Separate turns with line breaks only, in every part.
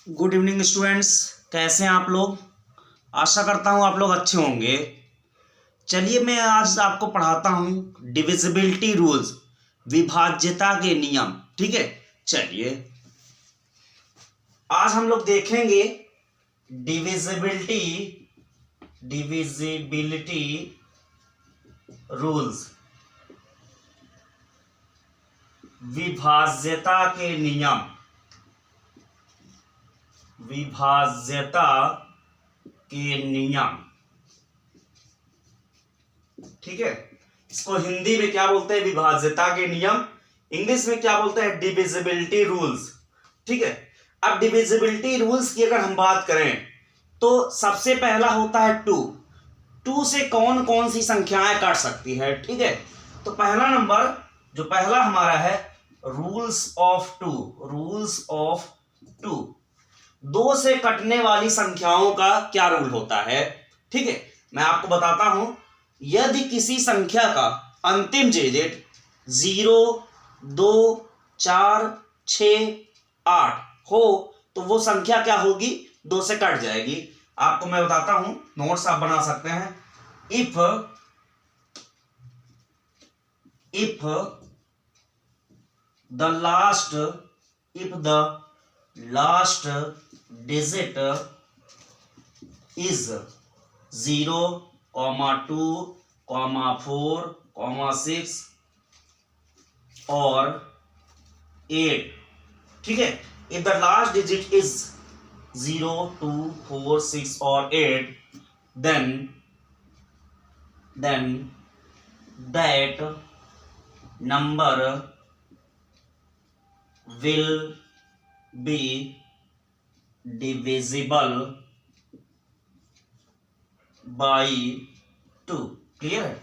Good evening students, कैसे हैं आप लोग। आशा करता हूं आप लोग अच्छे होंगे। चलिए मैं आज आपको पढ़ाता हूं डिविजिबिलिटी रूल्स, विभाज्यता के नियम। ठीक है, चलिए आज हम लोग देखेंगे डिविजिबिलिटी डिविजिबिलिटी रूल्स, विभाज्यता के नियम, विभाज्यता के नियम। ठीक है, इसको हिंदी में क्या बोलते हैं? विभाज्यता के नियम। इंग्लिश में क्या बोलते हैं? Divisibility rules. ठीक है, अब डिविजिबिलिटी रूल्स की अगर हम बात करें तो सबसे पहला होता है टू से कौन कौन सी संख्याएं कट सकती है। ठीक है, तो पहला नंबर जो पहला हमारा है रूल्स ऑफ टू। दो से कटने वाली संख्याओं का क्या रूल होता है? ठीक है, मैं आपको बताता हूं। यदि किसी संख्या का अंतिम डिजिट 0, 2, 4, 6, 8 हो तो वो संख्या क्या होगी? 2 से कट जाएगी। आपको मैं बताता हूं, नोट्स आप बना सकते हैं। If the last digit is 0, 2, 4, 6 और 8। ठीक है, if the last digit is 0, 2, 4, 6 और 8, then that number will be divisible by 2। Clear है?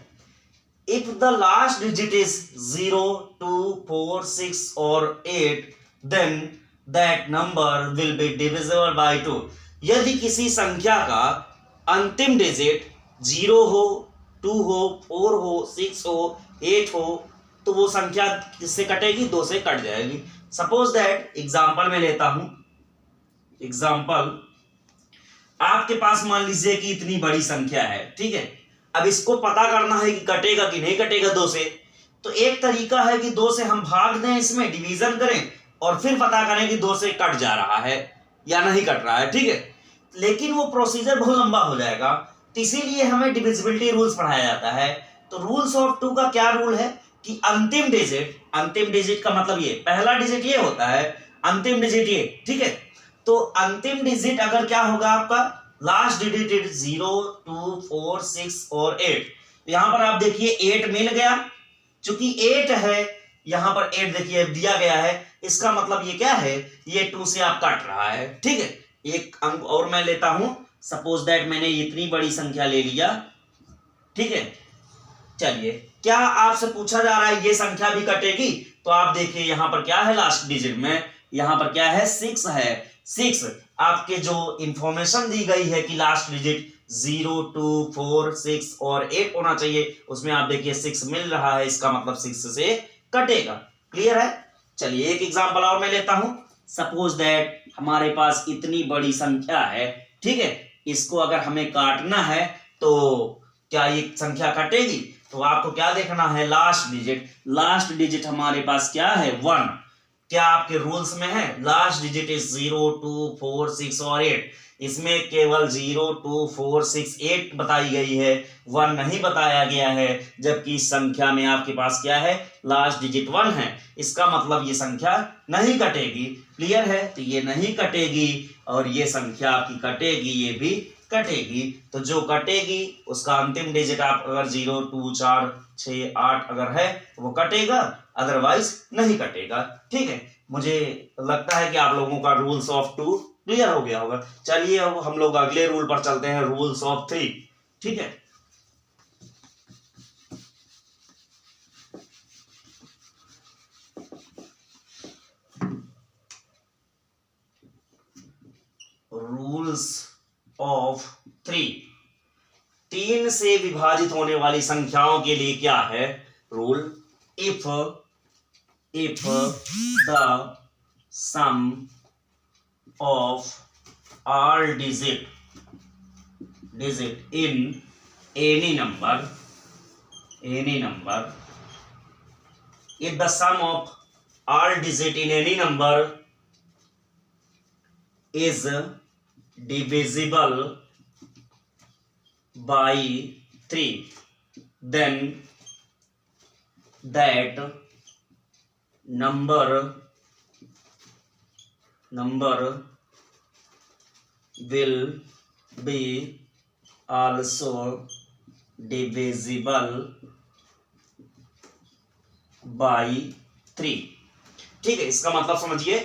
If the last digit is 0, 2, 4, 6 और 8, then that number will be divisible by 2। यदि किसी संख्या का अंतिम डिजिट 0 हो, 2 हो, 4 हो, 6 हो, 8 हो तो वो संख्या किससे कटेगी? 2 से कट जाएगी। सपोज दैट एग्जाम्पल में लेता हूं। एग्जाम्पल, आपके पास मान लीजिए कि इतनी बड़ी संख्या है। ठीक है, अब इसको पता करना है कि कटेगा कि नहीं कटेगा 2 से। तो एक तरीका है कि 2 से हम भाग दें, इसमें डिवीजन करें और फिर पता करें कि 2 से कट जा रहा है या नहीं कट रहा है। ठीक है, लेकिन वो प्रोसीजर बहुत लंबा हो जाएगा, तो इसीलिए हमें डिविजिबिलिटी रूल्स पढ़ाया जाता है। तो रूल्स ऑफ टू का क्या रूल है कि अंतिम डिजिट का मतलब ये पहला डिजिट ये होता है, अंतिम डिजिट ये। ठीक है, तो अंतिम डिजिट अगर क्या होगा आपका? लास्ट डिजिट 0, 2, 4, 6 और 8। यहां पर आप देखिए 8 मिल गया, चूंकि 8 है यहां पर 8 देखिए दिया गया है, इसका मतलब ये क्या है? ये 2 से आप काट रहा है। ठीक है, एक अंक और मैं लेता हूं। सपोज दैट मैंने इतनी बड़ी संख्या ले लिया। ठीक है, चलिए क्या आपसे पूछा जा रहा है ये संख्या भी कटेगी? तो आप देखिए यहां पर क्या है? लास्ट डिजिट में यहां पर क्या है? 6 है। 6 आपके जो इंफॉर्मेशन दी गई है कि लास्ट डिजिट 0, 2, 4, 6 और 8 होना चाहिए, उसमें आप देखिए 6 मिल रहा है, इसका मतलब 6 से कटेगा। क्लियर है? चलिए एक एग्जांपल और मैं लेता हूं। सपोज दैट हमारे पास इतनी बड़ी संख्या है। ठीक है, इसको अगर हमें काटना है तो क्या ये संख्या कटेगी? तो आपको क्या देखना है? लास्ट डिजिट हमारे पास क्या है? 1। क्या आपके रूल्स में है? लास्ट डिजिट इज 0, 2, 4, 6 और 8। इसमें केवल 0, 2, 4, 6, 8 बताई गई है, 1 नहीं बताया गया है, जबकि इस संख्या में आपके पास क्या है? लास्ट डिजिट 1 है। इसका मतलब ये संख्या नहीं कटेगी। क्लियर है? तो ये नहीं कटेगी और ये संख्या आपकी कटेगी, ये भी कटेगी। तो जो कटेगी उसका अंतिम डिजिट आप अगर 0, 2, 4, 6, 8 अगर है तो वो कटेगा, अदरवाइज नहीं कटेगा। ठीक है, मुझे लगता है कि आप लोगों का रूल्स ऑफ टू क्लियर हो गया होगा। चलिए अब हम लोग अगले रूल पर चलते हैं, रूल्स ऑफ 3। ठीक है, रूल्स ऑफ 3। 3 से विभाजित होने वाली संख्याओं के लिए क्या है rule? If the sum of all digit in any number, if the sum of all digit in any number is divisible by 3, then that number will be also divisible by 3। ठीक है, इसका मतलब समझिए,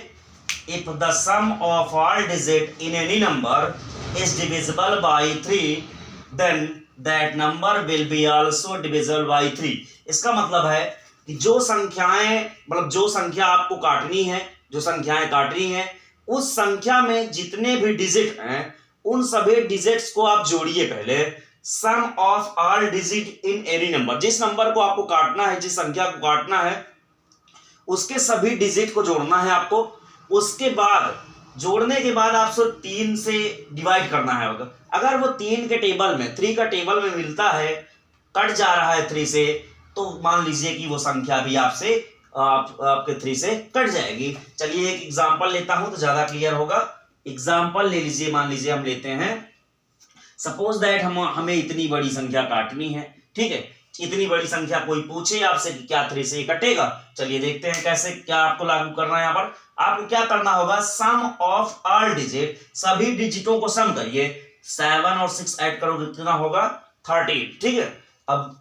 if the sum of all digit in any number is divisible by 3, then that number will be also divisible by 3। इसका मतलब है कि जो संख्याएं, मतलब जो संख्या आपको काटनी है, जो संख्याएं काटनी है, उस संख्या में जितने भी डिजिट हैं उन सभी डिजिट्स को आप जोड़िए। पहले sum of all digit in any number, जिस नंबर को आपको काटना है, जिस संख्या को काटना है, उसके सभी डिजिट को जोड़ना है आपको। उसके बाद जोड़ने के बाद आपको 3 से डिवाइड करना है। अगर वो 3 के टेबल में, 3 का टेबल में मिलता है, कट जा रहा है 3 से, तो मान लीजिए कि वो संख्या भी आपसे आपके 3 से कट जाएगी। चलिए एक एग्जांपल लेता हूं तो ज्यादा क्लियर होगा। एग्जांपल ले लीजिए, मान लीजिए हम लेते हैं, सपोज दैट हमें इतनी बड़ी संख्या काटनी है। ठीक है, इतनी बड़ी संख्या कोई पूछे आपसे कि क्या 3 से कटेगा, चलिए देखते हैं कैसे, क्या आपको लागू करना है। यहाँ पर आपको क्या करना होगा, सम ऑफ ऑल डिजिट, सभी डिजिटों को सम करिए। 7 और 6 ऐड करोगे कितना होगा, 13। ठीक है, अब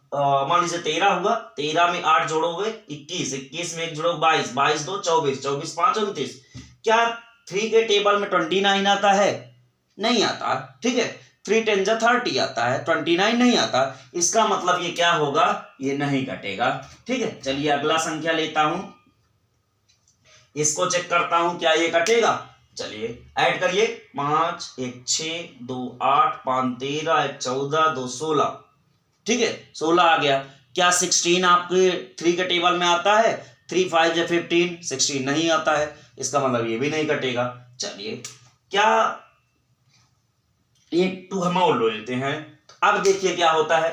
मान लीजिए 13 हुआ, 13 में 8 जोड़ोगे 21, 21 में 1 जोड़ोगे 22, 22 2 24, 24 5 29। क्या 3 के टेबल में 29 आता है? नहीं आता। ठीक है, 3 10 जा 30 आता है, 29 नहीं आता। इसका मतलब ये क्या होगा, ये नहीं कटेगा। ठीक है, चलिए अगला संख्या लेता हूं, इसको चेक करता हूं क्या ये कटेगा। चलिए ऐड करिए, 5 1 6 2 8 5 13 1 14 2 16। ठीक है, 16 आ गया। क्या 16 आपके 3 के टेबल में आता है? 3 5 जा 15, 16 नहीं आता है। इसका मतलब ये भी नहीं कटेगा। चलिए क्या एक 2 हम और लेते हैं। अब देखिए क्या होता है,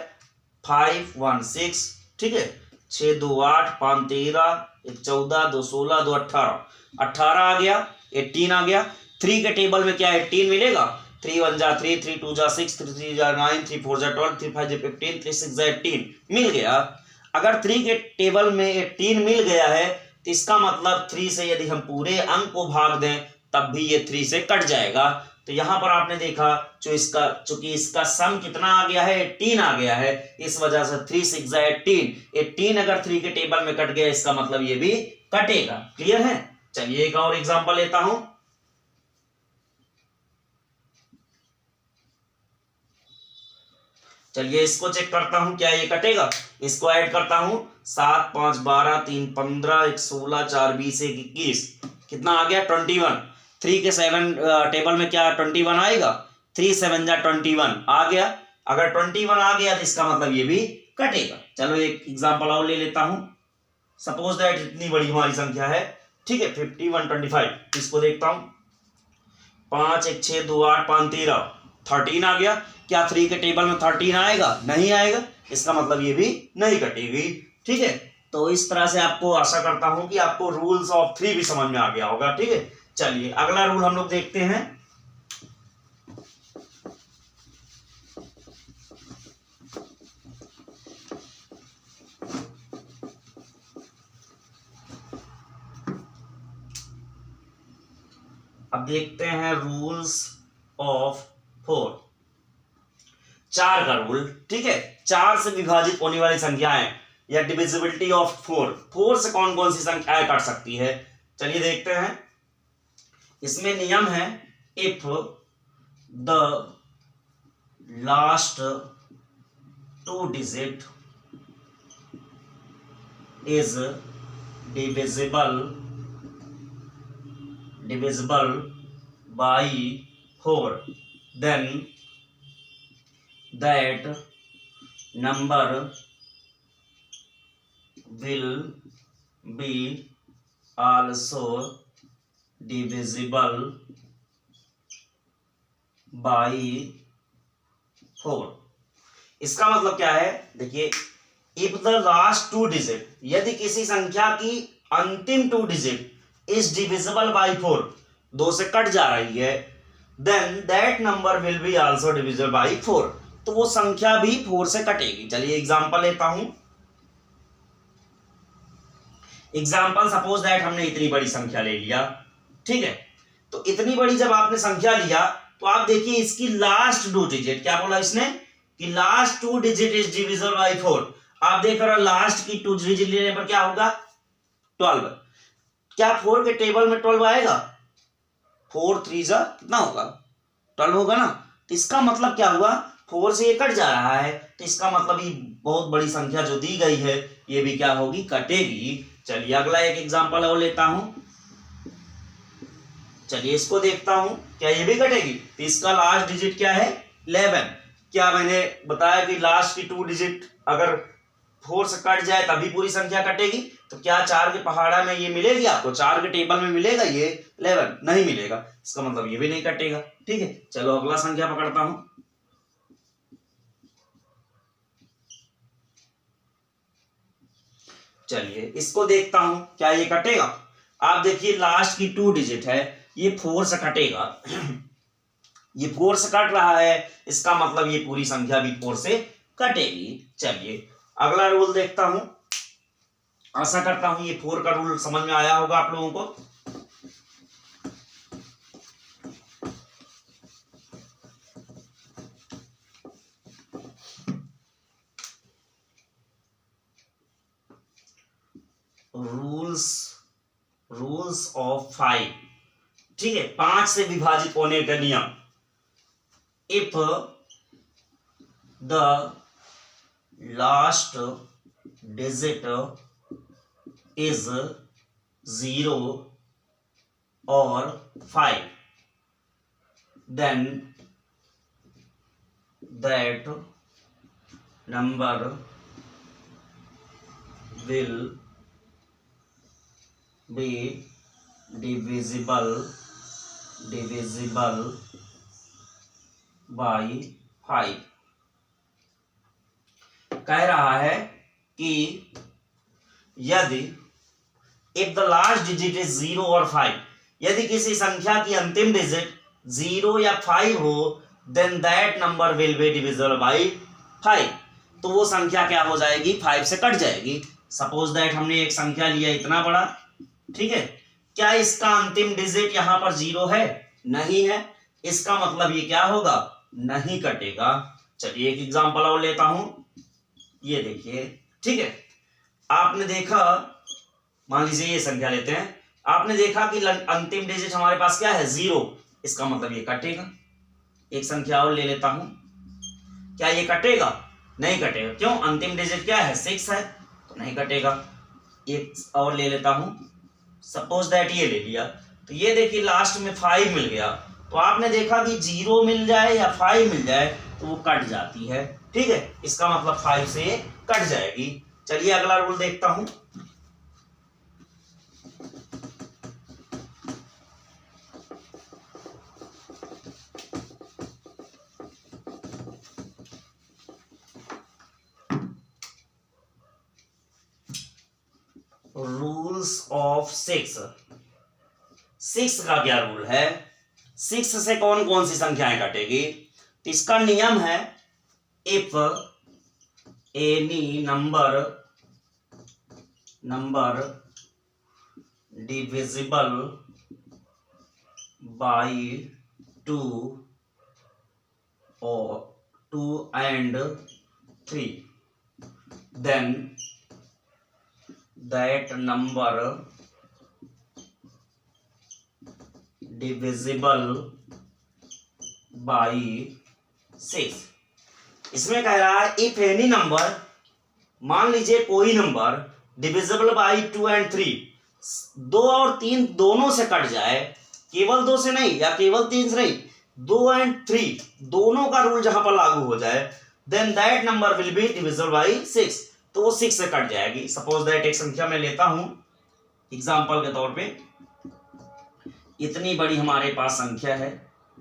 5 1 6, ठीक है, 6 2 8 5 13 1 14 2 16 2 18, 18 आ गया, 18 आ गया। 3 के टेबल में क्या 18 मिलेगा? 3 1 जा 3, 3 2 जा 6, 3 3 जा 9, 3 4 जा 12, 3 5 जा 15, 3 6 जा 18 मिल गया। अगर 3 के टेबल में 18 मिल गया है तो इसका मतलब 3 से यदि हम पूरे अंक को भाग दें तब भी ये 3 से कट जाएगा। तो यहां पर आपने देखा चूंकि इसका सम कितना आ गया है, 18 आ गया है, इस वजह से 3 6 जा 18 अगर 3 के टेबल में कट गया, इसका मतलब ये भी कटेगा। क्लियर है? चलिए एक और एग्जांपल लेता हूं। चलिए इसको चेक करता हूं क्या ये कटेगा। इसको ऐड करता हूं, 7 5 12 3 15 1 16 4 20 1 21, कितना आ गया 21। 3 के 7 टेबल में क्या 21 आएगा? 3 7 जा 21 आ गया। अगर 21 आ गया तो इसका मतलब ये भी कटेगा। चलो एक एग्जांपल और ले लेता हूं। सपोज दैट इतनी बड़ी हमारी संख्या है, ठीक है, 51 25। इसको देखता हूं, 5 1 6 2 8 5 13, 13 आ गया। क्या 3 के टेबल में 13 आएगा? नहीं आएगा। इसका मतलब ये भी नहीं कटेगी। ठीक है, तो इस तरह से आपको आशा करता हूं कि आपको रूल्स ऑफ 3 भी समझ में आ गया होगा। ठीक है, चलिए अगला रूल हम लोग देखते हैं। अब देखते हैं रूल्स ऑफ 4, 4 का रूल। ठीक है, 4 से विभाजित होने वाली संख्याएं या डिविजिबिलिटी ऑफ 4 से कौन कौन सी संख्याएं कट सकती है, चलिए देखते हैं। इसमें नियम है, if the last 2 digit is divisible by 4, then that number will be also divisible by 4। इसका मतलब क्या है, देखिए, if the last two digit, यदि किसी संख्या की अंतिम 2 डिजिट इज डिविजिबल बाई 4, 2 से कट जा रही है, then that number will be also divisible by 4, तो वो संख्या भी 4 से कटेगी। चलिए एग्जांपल लेता हूं। एग्जाम्पल, सपोज दैट हमने इतनी बड़ी संख्या ले लिया, ठीक है। तो इतनी बड़ी जब आपने संख्या लिया तो आप देखिए इसकी लास्ट 2 डिजिट, क्या बोला इसने कि last 2 digit is divisible by 4। आप देख रहे हो लास्ट की 2 डिजिट लेने पर क्या होगा, 12। क्या 4 के टेबल में 12 आएगा? 4 3 जा कितना होगा, 12 होगा ना। तो इसका मतलब क्या हुआ, 4 से ये कट जा रहा है, तो इसका मतलब ये बहुत बड़ी संख्या जो दी गई है ये भी क्या होगी, कटेगी। चलिए अगला एक एग्जांपल और लेता हूं। चलिए इसको देखता हूं, क्या ये भी कटेगी? तो इसका लास्ट डिजिट क्या है, 11। क्या मैंने बताया कि लास्ट की 2 डिजिट अगर 4 से कट जाए तभी पूरी संख्या कटेगी? तो क्या 4 के पहाड़ा में ये मिलेगी आपको, 4 के टेबल में मिलेगा ये 11? नहीं मिलेगा। इसका मतलब ये भी नहीं कटेगा। ठीक है, चलो अगला संख्या पकड़ता हूं। चलिए इसको देखता हूं, क्या ये कटेगा? आप देखिए लास्ट की 2 डिजिट है, ये 4 से कटेगा। ये 4 से कट रहा है, इसका मतलब ये पूरी संख्या भी 4 से कटेगी। चलिए अगला रूल देखता हूं। आशा करता हूं ये 4 का रूल समझ में आया होगा आप लोगों को। रूल्स ऑफ 5, ठीक है, 5 से विभाजित होने का नियम। If the last digit is 0 और 5, then that number will be divisible by 5। कह रहा है कि यदि if the last digit is 0 और 5, यदि किसी संख्या की अंतिम डिजिट 0 या 5 हो, then that number will be divisible by 5, तो वो संख्या क्या हो जाएगी, 5 से कट जाएगी। सपोज दैट हमने एक संख्या लिया इतना बड़ा, ठीक है, क्या इसका अंतिम डिजिट यहां पर 0 है? नहीं है। इसका मतलब ये क्या होगा, नहीं कटेगा। चलिए एक एग्जांपल और लेता हूं। ये देखिए, ठीक है, आपने देखा, मान लीजिए ये संख्या लेते हैं, आपने देखा कि अंतिम डिजिट हमारे पास क्या है, 0। इसका मतलब ये कटेगा। एक संख्या और ले लेता हूं, क्या ये कटेगा? नहीं कटेगा। क्यों? अंतिम डिजिट क्या है, 6 है, तो नहीं कटेगा। एक और ले लेता हूं, सपोज दैट ये ले लिया, तो ये देखिए लास्ट में 5 मिल गया, तो आपने देखा कि 0 मिल जाए या 5 मिल जाए तो वो कट जाती है। ठीक है, इसका मतलब 5 से कट जाएगी। चलिए अगला रूल देखता हूं। रूल्स ऑफ 6 का क्या रूल है? 6 से कौन कौन सी संख्याएं कटेगी? तो इसका नियम है, if any number divisible by 2 और 2 and 3, then that number divisible by 6। इसमें कह रहा है इफ एनी नंबर, मान लीजिए कोई नंबर डिविजिबल बाई 2 and 3, 2 और 3 दोनों से कट जाए, केवल 2 से नहीं या केवल 3 से नहीं, 2 and 3 दोनों का रूल जहां पर लागू हो जाए, then that number will be divisible by 6, तो वो 6 से कट जाएगी। सपोज दैट एक संख्या मैं लेता हूं एग्जांपल के तौर पे, इतनी बड़ी हमारे पास संख्या है,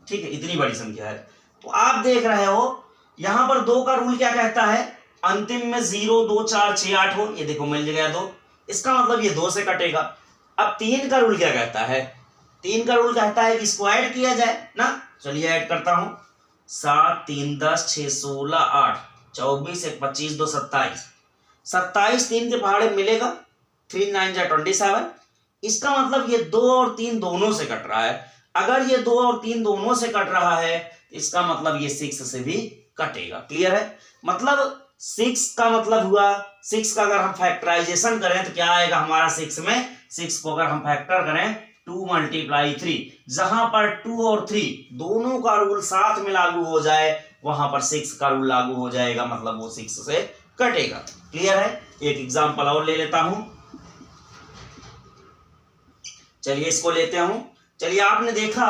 ठीक है, इतनी बड़ी संख्या है। तो आप देख रहे हो यहां पर 2 का रूल क्या कहता है, अंतिम में 0 2 4 6 8 हो, ये देखो मिल गया 2, इसका मतलब ये 2 से कटेगा। अब 3 का रूल क्या कहता है, 3 का रूल कहता है कि इसको ऐड किया जाए ना, चलिए ऐड करता हूं, 7 3 10 6 16 8 24 1 25 2 27, 27 3 के पहाड़े मिलेगा, 3 9 जा 27, इसका मतलब ये 2 और 3 दोनों से कट रहा है। अगर ये 2 और 3 दोनों से कट रहा है तो इसका मतलब ये 6 से भी कटेगा। क्लियर है, मतलब 6 का मतलब हुआ, 6 का अगर हम फैक्टराइजेशन करें तो क्या आएगा हमारा 6 में, 6 को अगर हम फैक्टर करें 2 × 3, जहां पर 2 और 3 दोनों का रूल साथ में लागू हो जाए वहां पर 6 का रूल लागू हो जाएगा, मतलब वो 6 से कटेगा। क्लियर है, एक एग्जांपल और ले लेता हूं, चलिए इसको लेते हूं। चलिए आपने देखा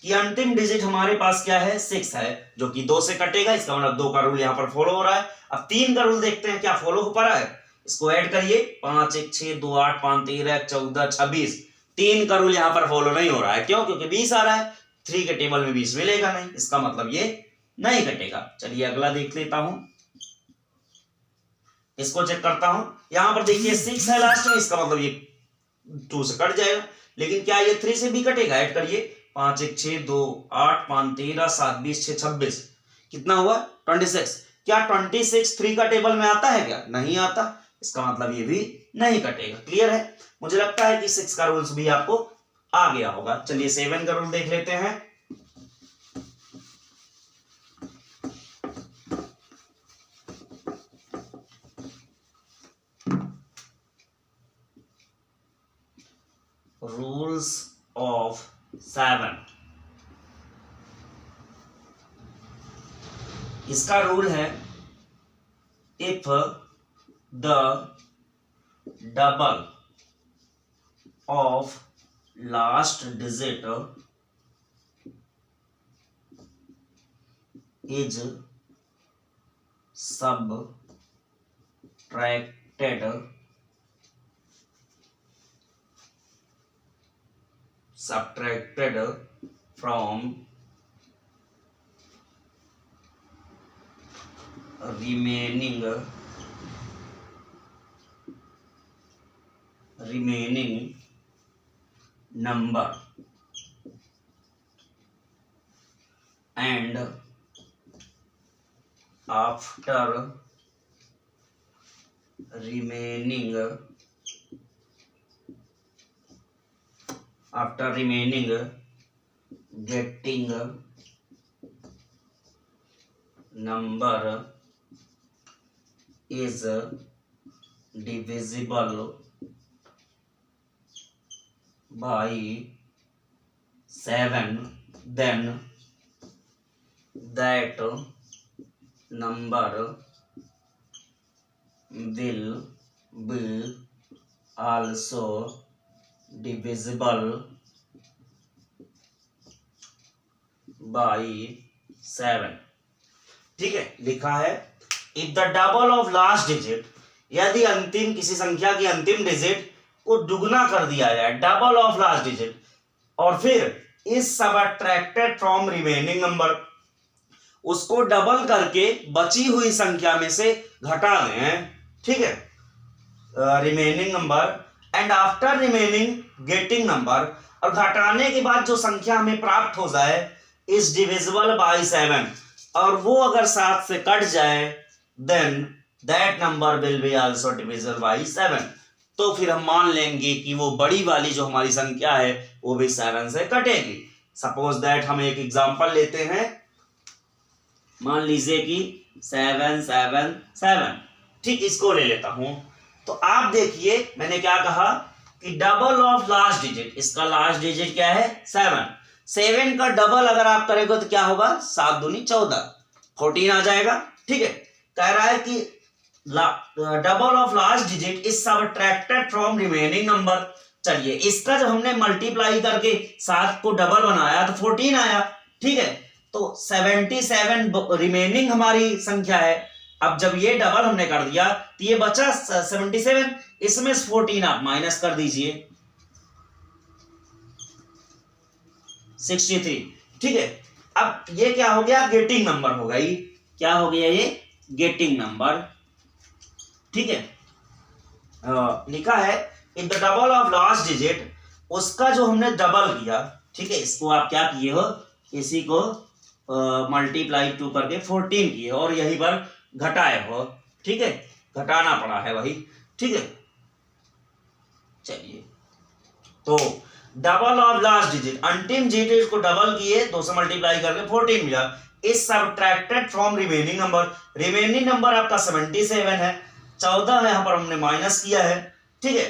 कि अंतिम डिजिट हमारे पास क्या है, 6 है, जो कि 2 से कटेगा, इसका मतलब 2 का रूल यहां पर फॉलो हो रहा है। अब 3 का रूल देखते हैं क्या फॉलो हो पा रहा है, इसको ऐड करिए, 5 1 6 2 8 5 13 14 26, 3 का रूल यहां पर फॉलो नहीं हो रहा है, क्यों, क्योंकि 20 आ रहा है, 3 के टेबल में 20 मिलेगा नहीं, इसका मतलब ये नहीं कटेगा। चलिए अगला देख लेता हूं, इसको चेक करता हूं, यहां पर देखिए 6 है लास्ट में, इसका मतलब ये 2 से कट जाएगा, लेकिन क्या ये 3 से भी कटेगा, ऐड करिए, 5 1 6 2 8 5 13 7 20 6 26, कितना हुआ 26, क्या 26 3 का टेबल में आता है क्या, नहीं आता, इसका मतलब ये भी नहीं कटेगा। क्लियर है, मुझे लगता है कि 6 का रूल्स भी आपको आ गया होगा। चलिए 7 का रूल देख लेते हैं, रूल्स ऑफ 7, इसका रूल है, if the double of last digit is subtracted from remaining number and after remaining getting number is divisible by 7, then that number will be also divisible by 7। ठीक है, लिखा है if the double of last digit, यदि अंतिम किसी संख्या की अंतिम डिजिट को दुगना कर दिया जाए, डबल ऑफ लास्ट डिजिट, और फिर इस सबट्रैक्टेड फ्रॉम रिमेनिंग नंबर, उसको डबल करके बची हुई संख्या में से घटा दें, ठीक है, remaining number and after remaining getting number, और घटाने के बाद जो संख्या हमें प्राप्त हो जाए इज डिविजिबल बाय 7, और वो अगर 7 से कट जाए then that number will be also divisible by 7, तो फिर हम मान लेंगे कि वो बड़ी वाली जो हमारी संख्या है वो भी 7 से कटेगी। सपोज दैट हम एक एग्जांपल लेते हैं, मान लीजिए कि 7 7 7, ठीक, इसको ले लेता हूं। तो आप देखिए मैंने क्या कहा कि डबल ऑफ लास्ट डिजिट, इसका लास्ट डिजिट क्या है 7, 7 का डबल अगर आप करेंगे तो क्या होगा 7 दूनी 14, 14 आ जाएगा। ठीक है, कह रहा है कि double of last digit is subtracted from remaining number. चलिए इसका जब हमने मल्टीप्लाई करके 7 को डबल बनाया तो 14 आया। ठीक है, तो 77 रिमेनिंग हमारी संख्या है। अब जब ये डबल हमने कर दिया तो ये बचा 77, इसमें 14 आप माइनस कर दीजिए 63। ठीक है, अब ये क्या हो गया, गेटिंग नंबर हो गई, क्या हो गया ये, गेटिंग नंबर। ठीक है, लिखा है in the double of last digit, उसका जो हमने डबल किया, ठीक है, इसको आप क्या किए हो, इसी को मल्टीप्लाई 2 करके 14 किए और यहीं पर घटाए हो। ठीक है, घटाना पड़ा है वही। ठीक है, चलिए, तो डबल ऑफ लास्ट डिजिट, अंतिम डिजिट को डबल किए, 2 से मल्टीप्लाई करके 14 मिला। Is subtracted from remaining number, remaining number आपका 77 है, 14 है, यहां पर हमने माइनस किया है। ठीक है,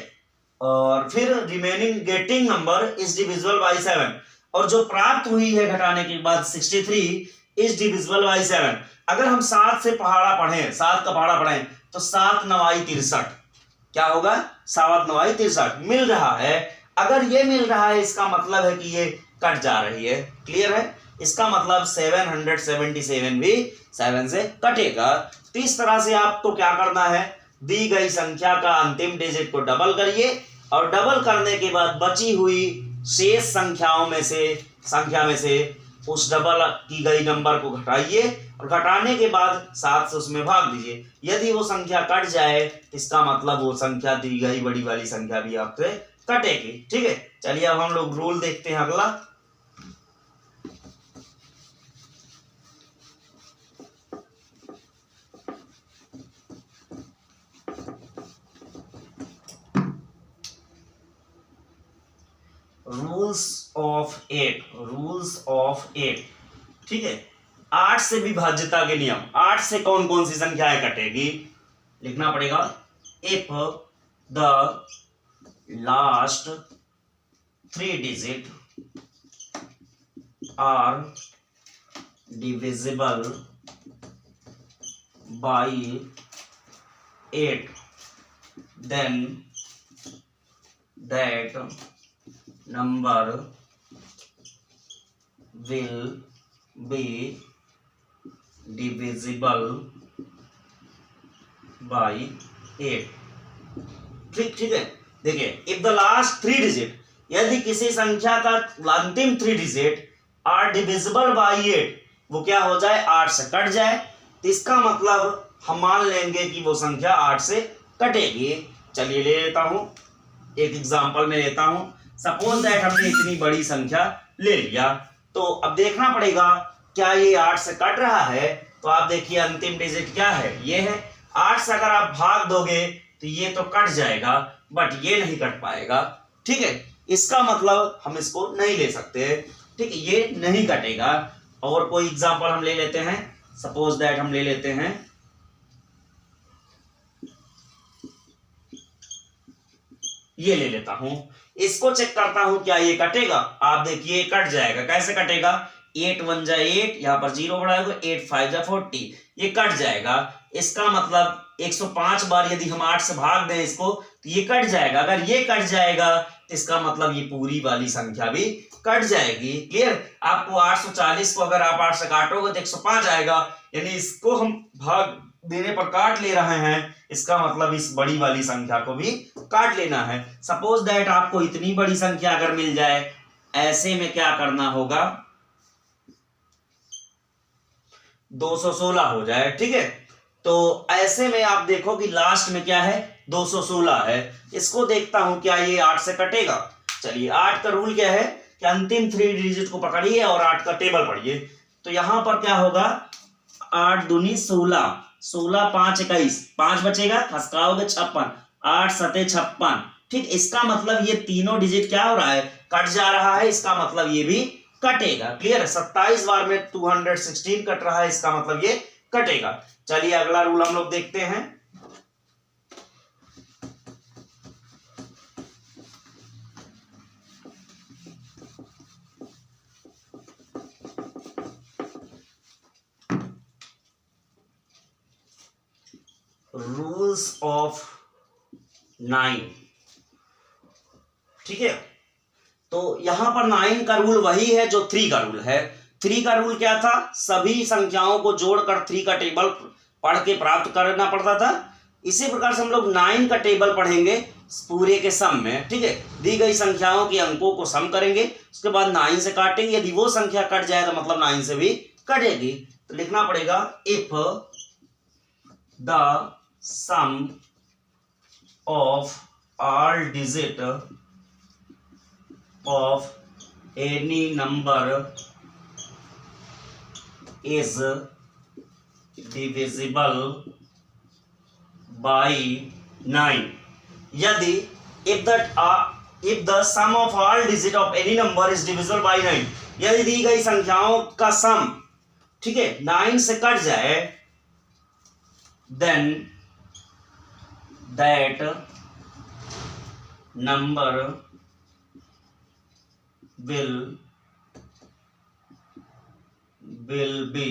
और फिर remaining getting number is divisible by 7, और जो प्राप्त हुई है घटाने के बाद 63 इज डिविजिबल बाय 7। अगर हम 7 से पहाड़ा पढ़ें, 7 का पहाड़ा पढ़ें, तो 7 9 63, क्या होगा, 7 9 63 मिल रहा है। अगर ये मिल रहा है, इसका मतलब है कि ये कट जा रही है। क्लियर है, इसका मतलब 777 भी 7 से कटेगा। तो इस तरह से आपको क्या करना है, दी गई संख्या का अंतिम डिजिट को डबल करिए, और डबल करने के बाद बची हुई शेष संख्या में से उस डबल की गई नंबर को घटाइए, और घटाने के बाद 7 से उसमें भाग दीजिए। यदि वो संख्या कट जाए, तो इसका मतलब वो संख्या दी गई बड़ी वाली संख्या भी आपसे कटेगी। ठीक है, चलिए अब हम लोग रूल देखते हैं अगला। Rules of 8। ठीक है, 8 से विभाज्यता के नियम, 8 से कौन कौन सी संख्याएं कटेगी, लिखना पड़ेगा। If the last 3 digit are divisible by 8, then that number will be divisible by 8। ठीक है, देखिए, इफ द लास्ट 3 डिजिट, यदि किसी संख्या का अंतिम 3 डिजिट आर डिविजिबल बाय 8, वो क्या हो जाए, 8 से कट जाए, तो इसका मतलब हम मान लेंगे कि वो संख्या 8 से कटेगी। चलिए ले लेता हूं, एक एग्जांपल में लेता हूं। सपोज दैट हमने इतनी बड़ी संख्या ले लिया, तो अब देखना पड़ेगा क्या ये 8 से कट रहा है। तो आप देखिए अंतिम डिजिट क्या है, ये है। 8 से अगर आप भाग दोगे तो ये तो कट जाएगा, बट ये नहीं कट पाएगा। ठीक है, इसका मतलब हम इसको नहीं ले सकते। ठीक है, ये नहीं कटेगा। और कोई एग्जांपल हम ले लेते हैं, सपोज दैट हम ले लेते हैं, ये ले लेता हूं, इसको चेक करता हूं क्या ये कटेगा। आप देखिए कट जाएगा। कैसे कटेगा, 8 1 जा 8, यहां पर 0 बढ़ाएगा, 8 5 जा 40, ये कट जाएगा। इसका मतलब 105 बार यदि हम 8 से भाग दें इसको, तो ये कट जाएगा। अगर ये कट जाएगा, तो इसका मतलब ये पूरी वाली संख्या भी कट जाएगी। क्लियर, आपको 840 को अगर आप 8 से काटोगे तो 105 आएगा, यानी इसको हम भाग देने पर काट ले रहे हैं, इसका मतलब इस बड़ी वाली संख्या को भी काट लेना है। सपोज दैट आपको इतनी बड़ी संख्या अगर मिल जाए, ऐसे में क्या करना होगा, 216 हो जाए। ठीक है, तो ऐसे में आप देखो कि लास्ट में क्या है, 216 है। इसको देखता हूं क्या ये 8 से कटेगा। चलिए, 8 का रूल क्या है कि अंतिम 3 डिजिट को पकड़िए और 8 का टेबल पढ़िए। तो यहां पर क्या होगा, 8 दूनी 16, 16 5 21, 5 बचेगा, खसकाओगे 56, 8 7 56। ठीक, इसका मतलब ये तीनों डिजिट क्या हो रहा है, कट जा रहा है। इसका मतलब ये भी कटेगा। क्लियर है, 27 बार में 216 कट रहा है, इसका मतलब ये कटेगा। चलिए अगला रूल हम लोग देखते हैं। Rules of 9। ठीक है, तो यहां पर 9 का रूल वही है जो 3 का रूल है। 3 का रूल क्या था, सभी संख्याओं को जोड़कर 3 का टेबल पढ़ के प्राप्त करना पड़ता था। इसी प्रकार से हम लोग 9 का टेबल पढ़ेंगे पूरे के सम में, ठीक है, दी गई संख्याओं के अंकों को सम करेंगे, उसके बाद 9 से काटेंगे, यदि वो संख्या कट जाए तो मतलब 9 से भी कटेगी। तो लिखना पड़ेगा if the sum of all digit of any number is divisible by 9, यदि if the sum of all digit of any number is divisible by 9, यदि दी गई संख्याओं का सम, ठीक है, 9 से कट जाए, then that number will be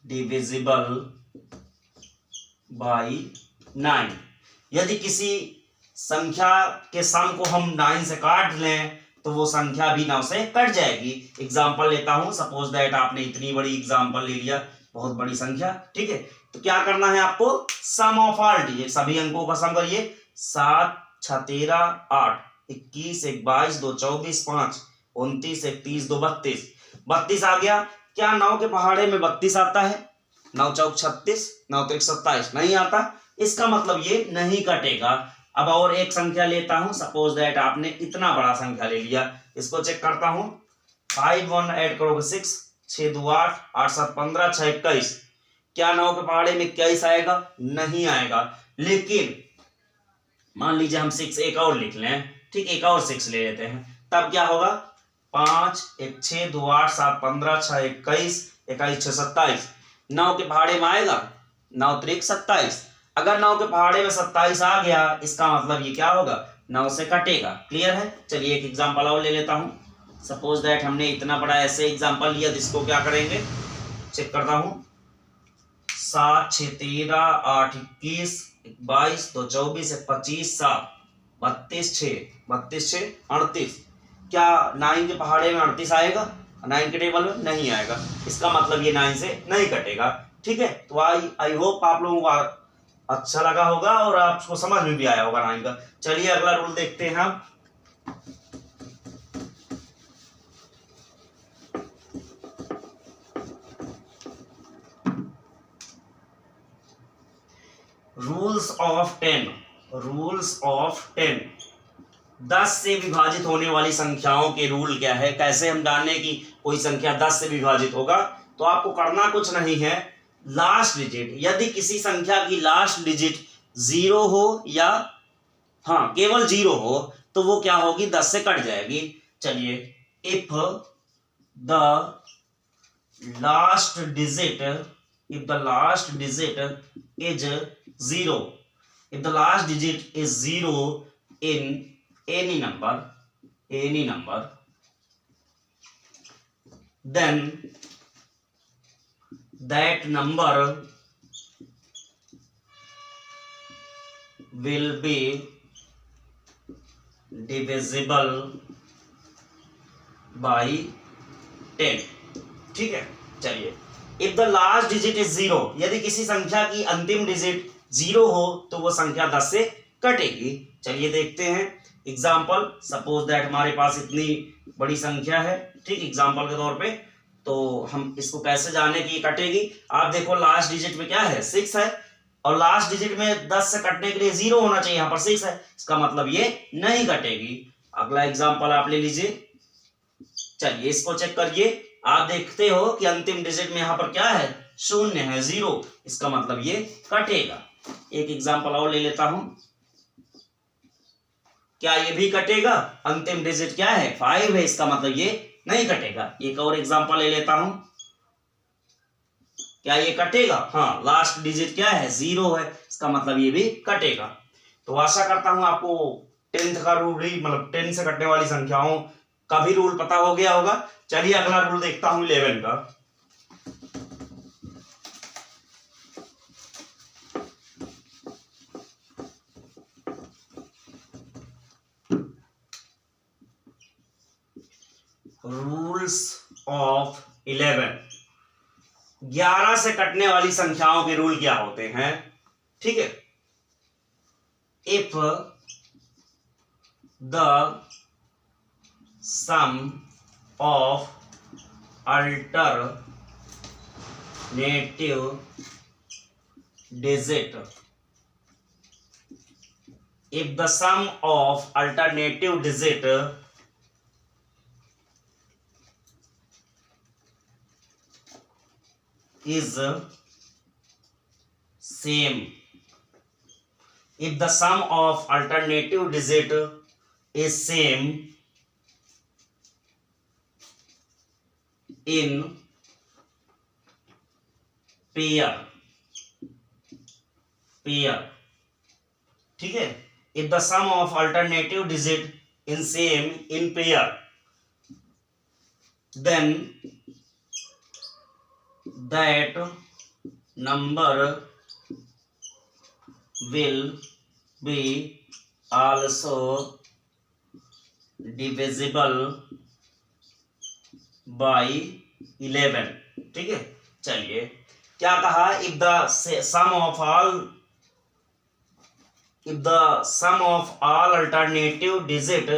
divisible by 9। यदि किसी संख्या के सम को हम 9 से काट लें तो वो संख्या भी 9 से कट जाएगी। एग्जाम्पल लेता हूं, सपोज दैट आपने इतनी बड़ी एग्जाम्पल ले लिया, बहुत बड़ी संख्या, ठीक है, तो क्या करना है आपको, सम ऑफ ऑल डिजिट, सभी अंकों का सम करिए। 7 6 13 8 21 1 22 2 24 5 29 1 30 2 32 32 आ गया। क्या 9 के पहाड़े में 32 आता है? 9 चौक 36, 9 त्रिक 27 नहीं आता, इसका मतलब ये नहीं कटेगा। अब और एक संख्या लेता हूं, सपोज दैट आपने इतना बड़ा संख्या ले लिया, इसको चेक करता हूं। 5 1 ऐड करोगे 6, 6 2 8, 8 7 15, 6 21, क्या 9 के पहाड़े में 21 आएगा? नहीं आएगा। लेकिन मान लीजिए हम 6 एक और लिख लें, ठीक, एक और 6 ले लेते हैं, तब क्या होगा, 5 1 6 2 8 7 15 6 21 21 6 27, 9 के पहाड़े में आएगा? 9 त्रिक 27। अगर 9 के पहाड़े में 27 आ गया, इसका मतलब ये क्या होगा, 9 से कटेगा। क्लियर है? चलिए एक एग्जांपल और ले लेता हूं। सपोज दैट हमने इतना बड़ा ऐसे एग्जांपल लिया, जिसको क्या करेंगे, चेक करता हूं। 7 6 13 8 21 22 2 24 1 25 7 32 6 32 6 38, क्या 9 के पहाड़े में 38 आएगा? 9 के टेबल में नहीं आएगा, इसका मतलब ये 9 से नहीं कटेगा। ठीक है, तो आई होप आप लोगों को अच्छा लगा होगा और आपको समझ में भी आया होगा 9 का। चलिए अगला रूल देखते हैं हम। रूल्स ऑफ 10, रूल्स ऑफ 10, 10 से विभाजित होने वाली संख्याओं के रूल क्या है, कैसे हम जाने कि कोई संख्या 10 से विभाजित होगा। तो आपको करना कुछ नहीं है, लास्ट डिजिट, यदि किसी संख्या की लास्ट डिजिट 0 हो या हाँ केवल 0 हो तो वो क्या होगी, 10 से कट जाएगी। चलिए, if the last digit is 0, if the last digit is 0 in any number, then that number will be divisible by 10। ठीक है, चलिए, if the last digit is 0, यदि किसी संख्या की अंतिम डिजिट 0 हो तो वो संख्या 10 से कटेगी। चलिए देखते हैं एग्जाम्पल। सपोज दैट हमारे पास इतनी बड़ी संख्या है, ठीक, एग्जाम्पल के तौर पे, तो हम इसको कैसे जाने कि ये कटेगी। आप देखो लास्ट डिजिट में क्या है, 6 है, और लास्ट डिजिट में 10 से कटने के लिए 0 होना चाहिए, यहाँ पर 6 है, इसका मतलब ये नहीं कटेगी। अगला एग्जाम्पल आप ले लीजिए। चलिए इसको चेक करिए, आप देखते हो कि अंतिम डिजिट में यहाँ पर क्या है, 0 है, 0, इसका मतलब ये कटेगा। एक एग्जाम्पल और ले लेता हूं, क्या ये भी कटेगा, अंतिम डिजिट क्या है, 5 है, इसका मतलब ये नहीं कटेगा। एक और एग्जाम्पल ले लेता हूं, क्या ये कटेगा, हाँ, लास्ट डिजिट क्या है, 0 है, इसका मतलब ये भी कटेगा। तो आशा करता हूं आपको 10th का रूल भी, मतलब 10 से कटने वाली संख्याओं का भी रूल पता हो गया होगा। चलिए अगला रूल देखता हूं 11 का। रूल्स ऑफ 11, 11 से कटने वाली संख्याओं के रूल क्या होते हैं। ठीक है। If the sum of alternative digit, if the sum of alternative digit is same, if the sum of alternative digit is same in pair, ठीक है। if the sum of alternative digit is same in pair, then that number will be also divisible by 11, ठीक है। चलिए क्या कहा, if the sum of all alternative digit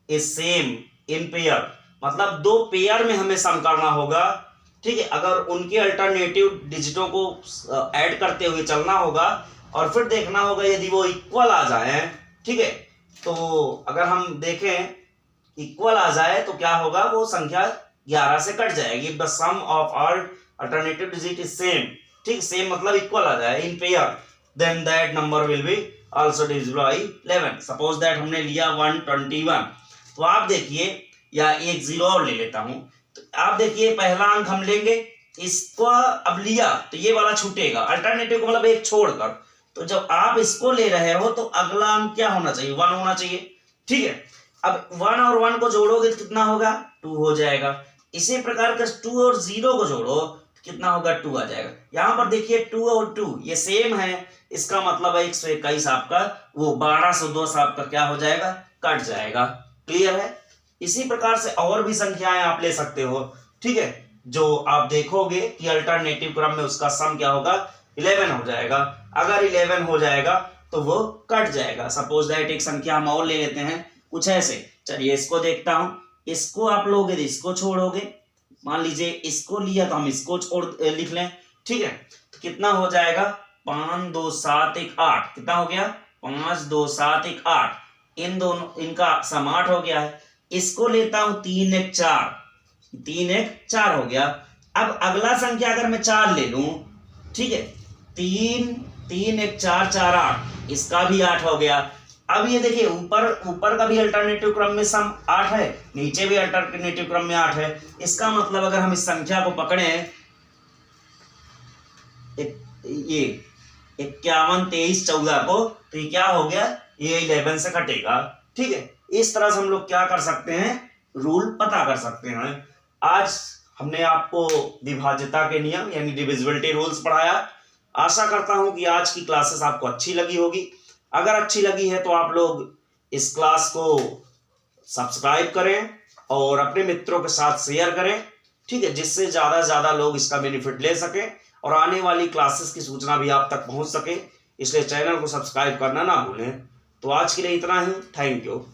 is same in pair, मतलब दो pair में हमें सम करना होगा, ठीक है। अगर उनके अल्टरनेटिव डिजिटों को ऐड करते हुए चलना होगा और फिर देखना होगा यदि वो इक्वल आ जाए, ठीक है। तो अगर हम देखें इक्वल आ जाए तो क्या होगा, वो संख्या 11 से कट जाएगी। If the sum of all alternative digit is same, ठीक, सेम मतलब इक्वल आ जाए in pair, then that number will be also divisible by 11। Suppose that हमने लिया 121, तो आप देखिए, या एक जीरो और ले लेता हूं, तो आप देखिए पहला अंक हम लेंगे, इसको अब लिया तो ये वाला छूटेगा, अल्टरनेटिव को मतलब एक छोड़कर। तो जब आप इसको ले रहे हो तो अगला अंक क्या होना चाहिए, 1 होना चाहिए, ठीक है। अब 1 और 1 को जोड़ोगे तो कितना होगा, 2 हो जाएगा। इसी प्रकार का 2 और 0 को जोड़ो तो कितना होगा, 2 आ जाएगा। यहां पर देखिए 2 और 2 ये सेम है, इसका मतलब है 121 आपका वो 1210 आपका क्या हो जाएगा, कट जाएगा। क्लियर है। इसी प्रकार से और भी संख्याएं आप ले सकते हो, ठीक है, जो आप देखोगे कि अल्टरनेटिव क्रम में उसका सम क्या होगा, 11 हो जाएगा। अगर 11 हो जाएगा तो वो कट जाएगा। सपोज दैट एक संख्या हम और ले लेते हैं कुछ ऐसे, चलिए इसको देखता हूं, इसको आप लोगे तो इसको छोड़ोगे, मान लीजिए इसको लिया तो हम इसको छोड़ लिख लें, ठीक है। तो कितना हो जाएगा, 5 2 7 1 8, कितना हो गया, 5 2 7 1 8, इन दोनों इनका सम 8 हो गया है। इसको लेता हूं 3 1 4, 3 1 4 हो गया। अब अगला संख्या अगर मैं 4 ले लूं, ठीक है, 3 3 1 4 4 8, इसका भी 8 हो गया। अब ये देखिए ऊपर का भी अल्टरनेटिव क्रम में सम 8 है, नीचे भी अल्टरनेटिव क्रम में 8 है। इसका मतलब अगर हम इस संख्या को पकड़े ये 51 23 14 को, तो ये क्या हो गया, ये 11 से कटेगा, ठीक है। इस तरह से हम लोग क्या कर सकते हैं, रूल पता कर सकते हैं। आज हमने आपको विभाज्यता के नियम यानी डिविजिबिलिटी रूल्स पढ़ाया। आशा करता हूं कि आज की क्लासेस आपको अच्छी लगी होगी। अगर अच्छी लगी है तो आप लोग इस क्लास को सब्सक्राइब करें और अपने मित्रों के साथ शेयर करें, ठीक है, जिससे ज़्यादा से ज़्यादा लोग इसका बेनिफिट ले सकें और आने वाली क्लासेस की सूचना भी आप तक पहुंच सके। इसलिए चैनल को सब्सक्राइब करना ना भूलें। तो आज के लिए इतना ही, थैंक यू।